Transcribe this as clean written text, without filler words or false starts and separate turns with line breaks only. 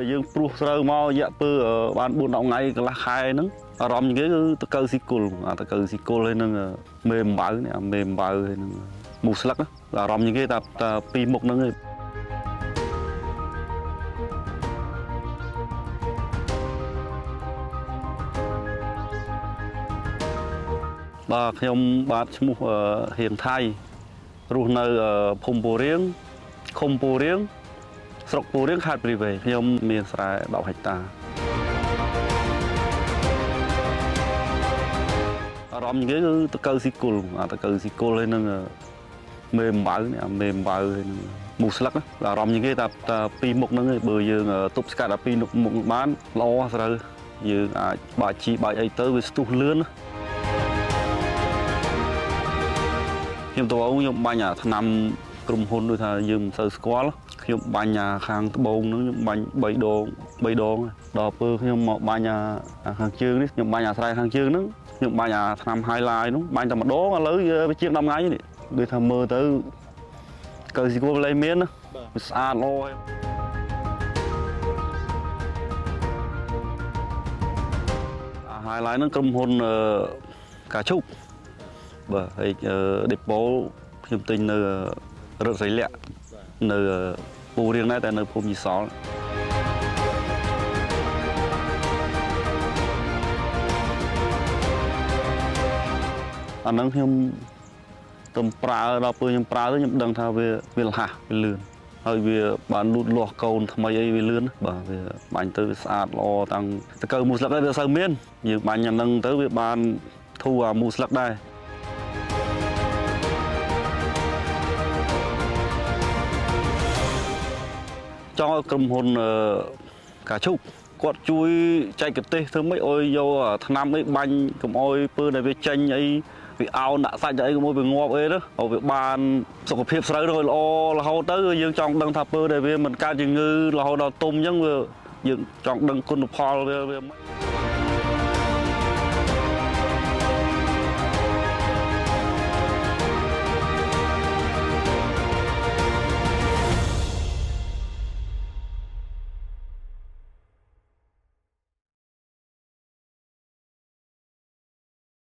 ដែលយើងព្រុសស្រូវមករយៈពេលបាន4 10ថ្ងៃកន្លះខែហ្នឹងអារម្មណ៍ជាងគេគឺតកៅស៊ីគុលតកៅស៊ីគុលហើយនឹងមេអំបៅនេះមេអំបៅហើយនឹងមូស្លឹកអារម្មណ៍ជាងគេតែពីរមុខហ្នឹងឯងបាទខ្ញុំបាទឈ្មោះហៀងថៃរស់នៅភូមិពូរៀងឃុំពូរៀងស្រុកពូរៀងខេត្តព្រៃវែងខ្ញុំមានស្រែ10 ហិកតាអារម្មណ៍ជាងគេគឺតកៅស៊ីគុលតកៅស៊ីគុលហើយនឹងមេអំបៅនេះមេអំបៅហើយនឹងមូស្លឹកអារម្មណ៍ជាងគេតែពីរមុខហ្នឹងឯងបើយើងទប់ស្កាត់ពីរមុខបានល្អស្រូវយើងអាចបាច់ជីបាច់អីទៅវាស្ទុះលឿនខ្ញុំទៅខ្ញុំបាញ់អាថ្នាំក្រុមហ៊ុនដូចថាយើងមិនសូវស្គាល់ខ្ញុំបាញ់អាខាងត្បូងហ្នឹងខ្ញុំបាញ់3 ដងដល់ពេលខ្ញុំមកបាញ់អាខាងជើងនេះខ្ញុំបាញ់អាស្រែខាងជើងហ្នឹងខ្ញុំបាញ់អាថ្នាំ highlight ហ្នឹងបាញ់តែម្ដងឥឡូវវាជាង10 ថ្ងៃនេះដូចថាមើលទៅកៅស៊ីគួរលែងមានណាវាស្អាតល្អហើយអា highlight ហ្នឹងក្រុមហ៊ុនកាឈូកបាទហើយដេប៉ូខ្ញុំទិញនៅរថសីលៈនៅពូរៀងដែរតែនៅភូមិយីសលអាហ្នឹងខ្ញុំទៅប្រើដល់ពេលខ្ញុំប្រើទៅខ្ញុំដឹងថាវាលះវាលឿនហើយវាបានលូតលាស់កូនថ្មីអីវាលឿនបាទវាបាញ់ទៅវាស្អាតល្អតាំងតកៅមូស្លឹកដែរវាសូវមានយើងបាញ់អាហ្នឹងទៅវាបានធូរអាមូស្លឹកដែរចង់ឲ្យក្រុមហ៊ុនកាឈូកគាត់ជួយចែកទេសធ្វើម៉េចឲ្យយកថ្នាំអីបាញ់កុំឲ្យពើដែលវាចេញអីវាអោនដាក់សាច់អីកុំឲ្យវាងាប់អីទៅឲ្យវាបានសុខភាពស្រូវឲ្យល្អរហូតទៅយើងចង់ដឹងថាពើដែលវាមិនកើតជំងឺរហូតដល់ទុំអញ្ចឹងវាយើងចង់ដឹងគុណផលវាមិន